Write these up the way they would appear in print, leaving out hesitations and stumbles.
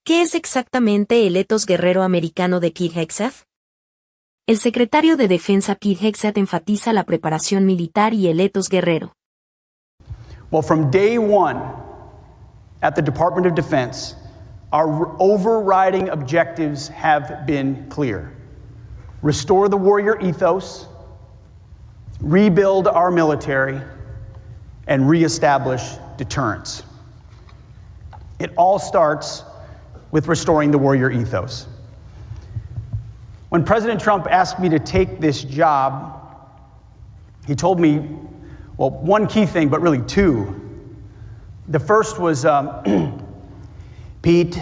¿Qué es exactamente el ethos guerrero americano de Pete Hegseth? El Secretario de Defensa Pete Hegseth enfatiza la preparación militar y el ethos guerrero. Well, from day one at the Department of Defense, our overriding objectives have been clear. Restore the warrior ethos, rebuild our military, and reestablish deterrence. It all starts with restoring the warrior ethos. When President Trump asked me to take this job, he told me, well, one key thing, but really two. The first was, Pete,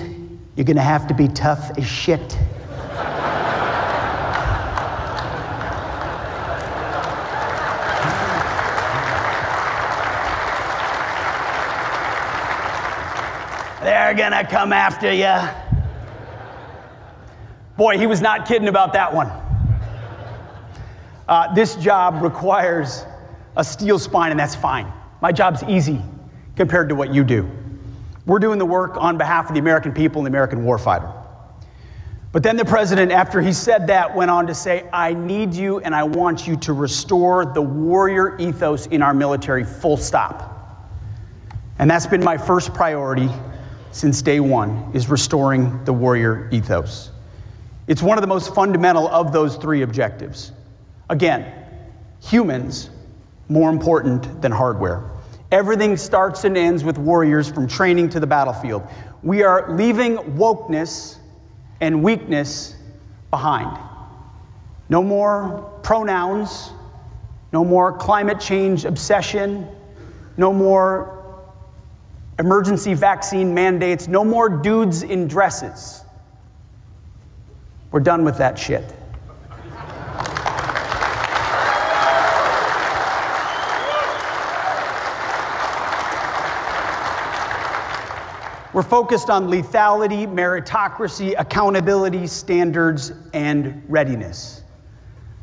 you're gonna have to be tough as shit. They're gonna come after you. Boy, he was not kidding about that one. This job requires a steel spine, and that's fine. My job's easy compared to what you do. We're doing the work on behalf of the American people and the American warfighter. But then the president, after he said that, went on to say, I need you and I want you to restore the warrior ethos in our military, full stop. And that's been my first priority since day one, is restoring the warrior ethos. It's one of the most fundamental of those three objectives. Again, humans more important than hardware. Everything starts and ends with warriors from training to the battlefield. We are leaving wokeness and weakness behind. No more pronouns, no more climate change obsession, no more emergency vaccine mandates, no more dudes in dresses. We're done with that shit. We're focused on lethality, meritocracy, accountability, standards, and readiness.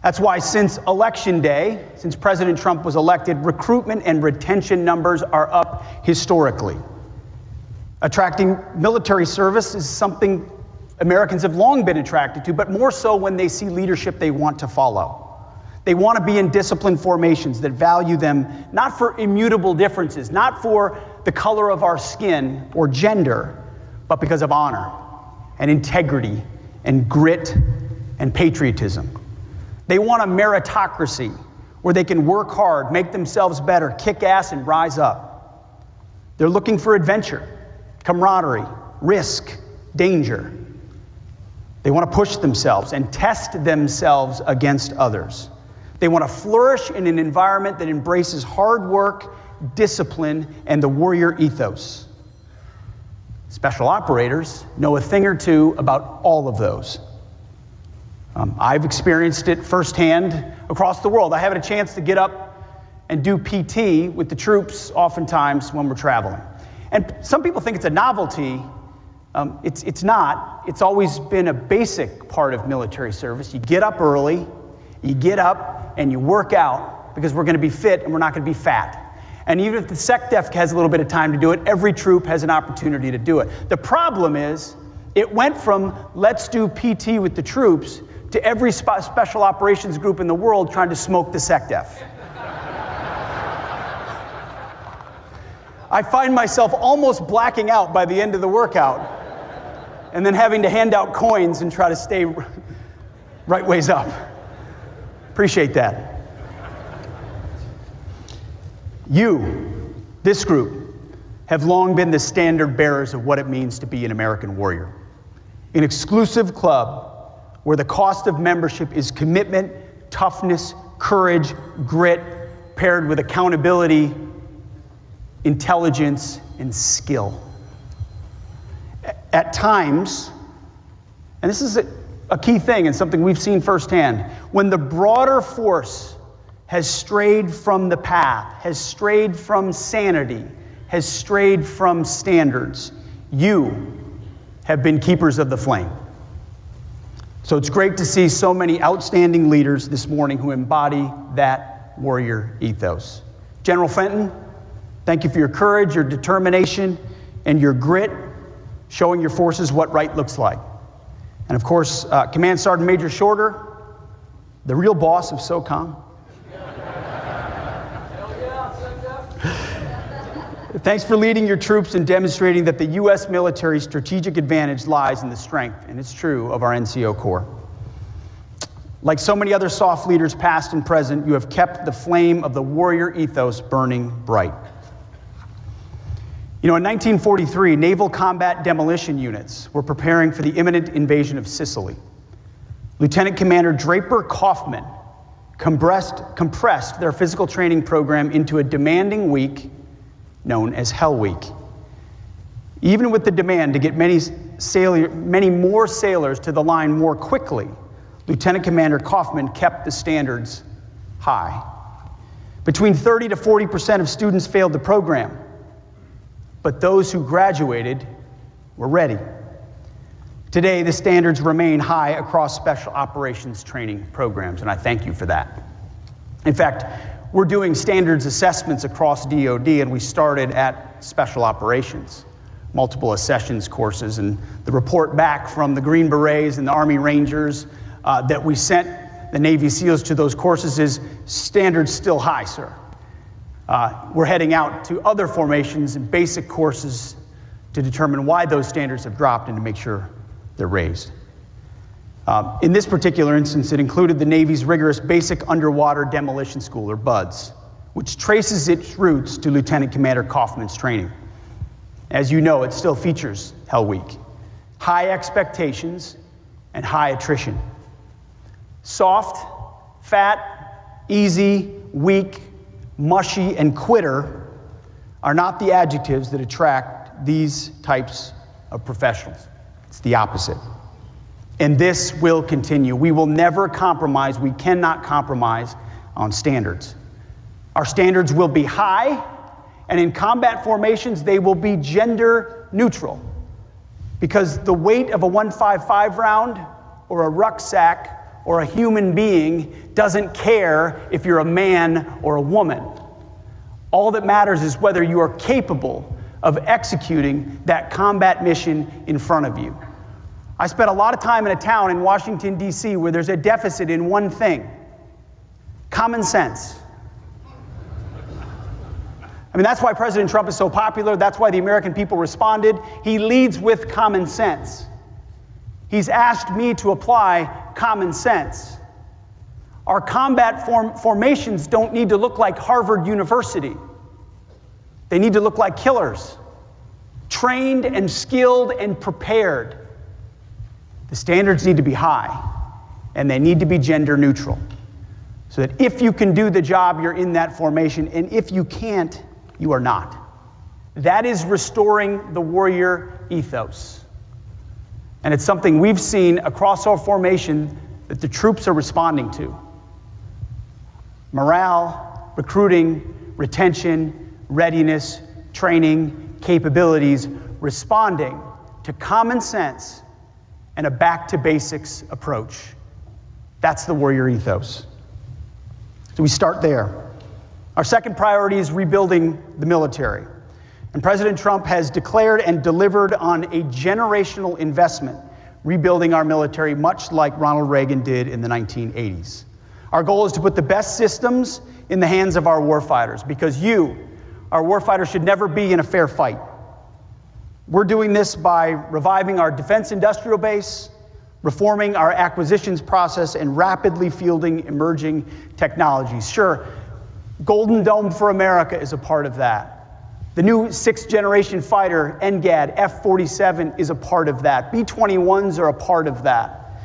That's why since Election Day, since President Trump was elected, recruitment and retention numbers are up historically. Attracting military service is something Americans have long been attracted to, but more so when they see leadership they want to follow. They want to be in disciplined formations that value them not for immutable differences, not for the color of our skin or gender, but because of honor and integrity and grit and patriotism. They want a meritocracy where they can work hard, make themselves better, kick ass, and rise up. They're looking for adventure, camaraderie, risk, danger. They want to push themselves and test themselves against others. They want to flourish in an environment that embraces hard work, discipline, and the warrior ethos. Special operators know a thing or two about all of those. I've experienced it firsthand across the world. I have had a chance to get up and do PT with the troops oftentimes when we're traveling. And some people think it's a novelty. It's not. It's always been a basic part of military service. You get up early, you get up, and you work out because we're going to be fit and we're not going to be fat. And even if the SecDef has a little bit of time to do it, every troop has an opportunity to do it. The problem is, it went from let's do PT with the troops to every special operations group in the world trying to smoke the SecDef. I find myself almost blacking out by the end of the workout and then having to hand out coins and try to stay right ways up. Appreciate that. You, this group, have long been the standard bearers of what it means to be an American warrior. An exclusive club where the cost of membership is commitment, toughness, courage, grit, paired with accountability, intelligence, and skill. At times, and this is a key thing and something we've seen firsthand, when the broader force has strayed from the path, has strayed from sanity, has strayed from standards, you have been keepers of the flame. So it's great to see so many outstanding leaders this morning who embody that warrior ethos. General Fenton, thank you for your courage, your determination, and your grit showing your forces what right looks like. And of course, Command Sergeant Major Shorter, the real boss of SOCOM. Thanks for leading your troops and demonstrating that the U.S. military's strategic advantage lies in the strength, and it's true, of our NCO Corps. Like so many other soft leaders, past and present, you have kept the flame of the warrior ethos burning bright. You know, in 1943, naval combat demolition units were preparing for the imminent invasion of Sicily. Lieutenant Commander Draper Kaufman compressed their physical training program into a demanding week known as Hell Week. Even with the demand to get many more sailors to the line more quickly, Lieutenant Commander Kaufman kept the standards high. Between 30 to 40% of students failed the program, but those who graduated were ready. Today, the standards remain high across special operations training programs, and I thank you for that. In fact, we're doing standards assessments across DoD, and we started at special operations, multiple accessions courses, and the report back from the Green Berets and the Army Rangers that we sent the Navy SEALs to those courses is standards still high, sir. We're heading out to other formations and basic courses to determine why those standards have dropped and to make sure they're raised. In this particular instance, it included the Navy's rigorous Basic Underwater Demolition School, or BUDS, which traces its roots to Lieutenant Commander Kaufman's training. As you know, it still features Hell Week. High expectations and high attrition. Soft, fat, easy, weak, mushy, and quitter are not the adjectives that attract these types of professionals. It's the opposite. And this will continue. We will never compromise. We cannot compromise on standards. Our standards will be high, and in combat formations, they will be gender neutral. Because the weight of a .155 round or a rucksack or a human being doesn't care if you're a man or a woman. All that matters is whether you are capable of executing that combat mission in front of you. I spent a lot of time in a town in Washington, D.C. where there's a deficit in one thing: common sense. I mean, that's why President Trump is so popular. That's why the American people responded. He leads with common sense. He's asked me to apply common sense. Our combat formations don't need to look like Harvard University. They need to look like killers, trained and skilled and prepared. The standards need to be high, and they need to be gender neutral, so that if you can do the job, you're in that formation, and if you can't, you are not. That is restoring the warrior ethos. And it's something we've seen across our formation that the troops are responding to. Morale, recruiting, retention, readiness, training, capabilities, responding to common sense and a back-to-basics approach. That's the warrior ethos. So we start there. Our second priority is rebuilding the military. And President Trump has declared and delivered on a generational investment, rebuilding our military, much like Ronald Reagan did in the 1980s. Our goal is to put the best systems in the hands of our warfighters, because you, our warfighters, should never be in a fair fight. We're doing this by reviving our defense industrial base, reforming our acquisitions process, and rapidly fielding emerging technologies. Sure, Golden Dome for America is a part of that. The new sixth-generation fighter, NGAD, F-47, is a part of that. B-21s are a part of that.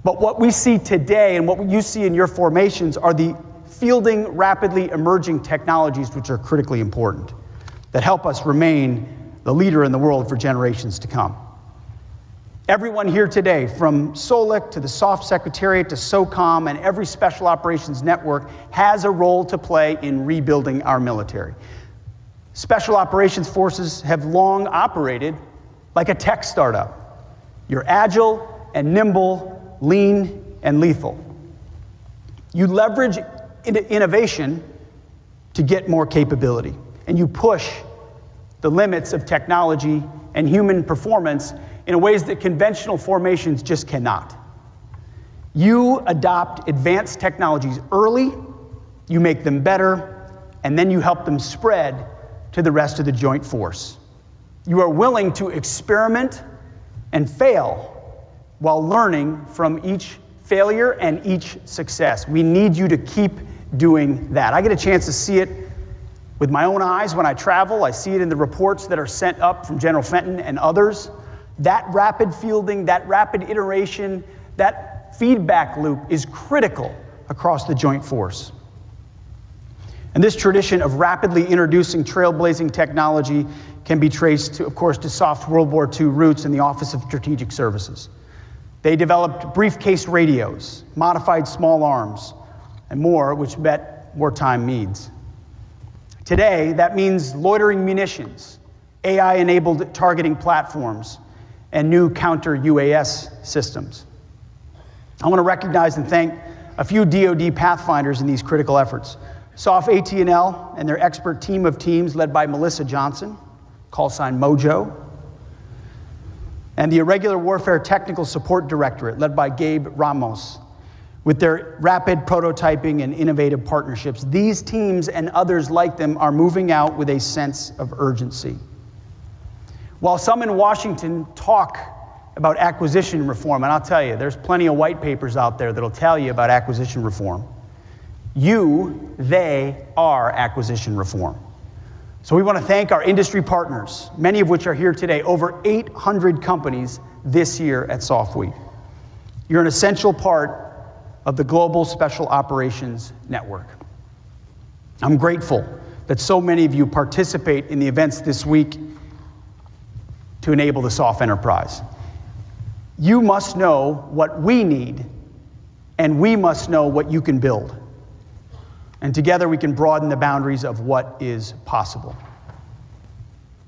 But what we see today and what you see in your formations are the fielding rapidly emerging technologies, which are critically important, that help us remain the leader in the world for generations to come. Everyone here today, from SOLIC to the SOF Secretariat to SOCOM and every Special Operations Network, has a role to play in rebuilding our military. Special Operations Forces have long operated like a tech startup. You're agile and nimble, lean and lethal. You leverage innovation to get more capability, and you push the limits of technology and human performance in ways that conventional formations just cannot. You adopt advanced technologies early, you make them better, and then you help them spread to the rest of the joint force. You are willing to experiment and fail while learning from each failure and each success. We need you to keep doing that. I get a chance to see it with my own eyes when I travel. I see it in the reports that are sent up from General Fenton and others. That rapid fielding, that rapid iteration, that feedback loop is critical across the joint force. And this tradition of rapidly introducing trailblazing technology can be traced, to, of course, to soft World War II roots in the Office of Strategic Services. They developed briefcase radios, modified small arms, and more, which met wartime needs. Today, that means loitering munitions, AI-enabled targeting platforms, and new counter-UAS systems. I want to recognize and thank a few DoD pathfinders in these critical efforts. SOF AT&L and their expert team of teams led by Melissa Johnson, call sign Mojo, and the Irregular Warfare Technical Support Directorate led by Gabe Ramos. With their rapid prototyping and innovative partnerships, these teams and others like them are moving out with a sense of urgency. While some in Washington talk about acquisition reform, and I'll tell you, there's plenty of white papers out there that'll tell you about acquisition reform. They are acquisition reform. So we want to thank our industry partners, many of which are here today, over 800 companies this year at SOF Week. You're an essential part of the global special operations network. I'm grateful that so many of you participate in the events this week to enable the SOF enterprise. You must know what we need, and we must know what you can build. And together we can broaden the boundaries of what is possible.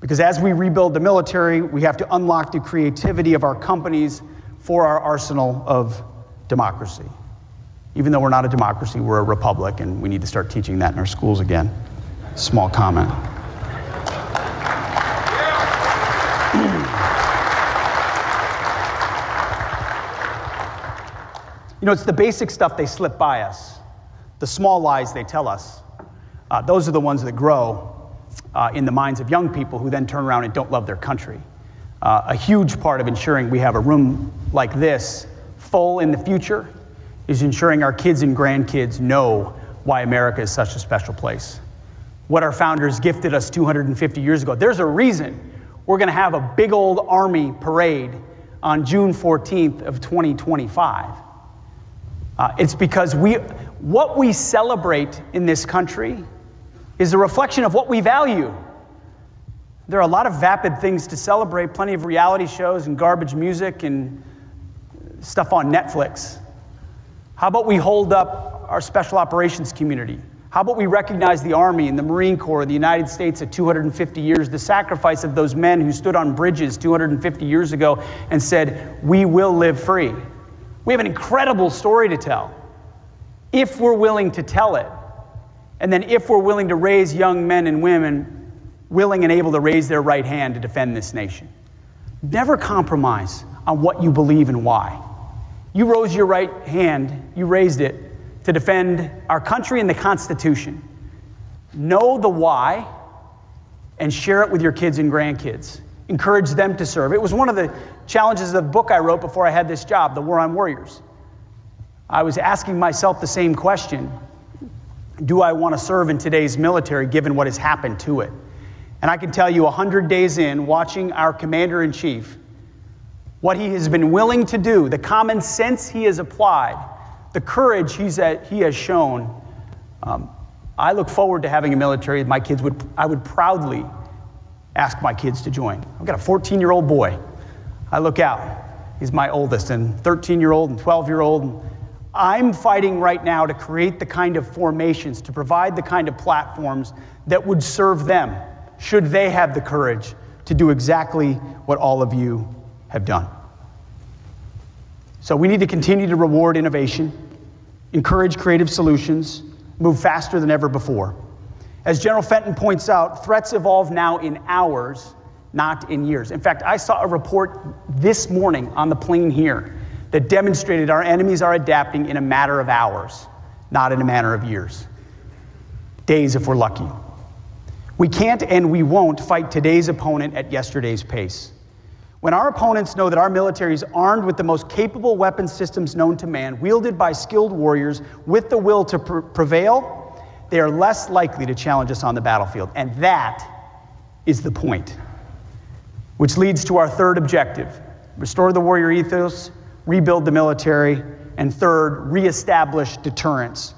Because as we rebuild the military, we have to unlock the creativity of our companies for our arsenal of democracy. Even though we're not a democracy, we're a republic, and we need to start teaching that in our schools again. Small comment. You know, it's the basic stuff they slip by us. The small lies they tell us, those are the ones that grow in the minds of young people who then turn around and don't love their country. A huge part of ensuring we have a room like this full in the future is ensuring our kids and grandkids know why America is such a special place. What our founders gifted us 250 years ago. There's a reason we're going to have a big old Army parade on June 14th of 2025. It's because what we celebrate in this country is a reflection of what we value. There are a lot of vapid things to celebrate, plenty of reality shows and garbage music and stuff on Netflix. How about we hold up our special operations community? How about we recognize the Army and the Marine Corps of the United States at 250 years, the sacrifice of those men who stood on bridges 250 years ago and said, "We will live free." We have an incredible story to tell, if we're willing to tell it, and then if we're willing to raise young men and women willing and able to raise their right hand to defend this nation. Never compromise on what you believe and why. You rose your right hand, you raised it to defend our country and the Constitution. Know the why and share it with your kids and grandkids. Encourage them to serve. It was one of the challenges of the book I wrote before I had this job, The War on Warriors. I was asking myself the same question. Do I want to serve in today's military given what has happened to it? And I can tell you 100 days in, watching our commander-in-chief, what he has been willing to do, the common sense he has applied, the courage he has shown, I look forward to having a military that I would proudly ask my kids to join. I've got a 14-year-old boy. I look out. He's my oldest, and 13-year-old and 12-year-old. I'm fighting right now to create the kind of formations, to provide the kind of platforms that would serve them, should they have the courage to do exactly what all of you have done. So we need to continue to reward innovation, encourage creative solutions, move faster than ever before. As General Fenton points out, threats evolve now in hours, not in years. In fact, I saw a report this morning on the plane here that demonstrated our enemies are adapting in a matter of hours, not in a matter of years. Days if we're lucky. We can't and we won't fight today's opponent at yesterday's pace. When our opponents know that our military is armed with the most capable weapon systems known to man, wielded by skilled warriors with the will to prevail, they are less likely to challenge us on the battlefield. And that is the point. Which leads to our third objective: restore the warrior ethos, rebuild the military, and third, reestablish deterrence.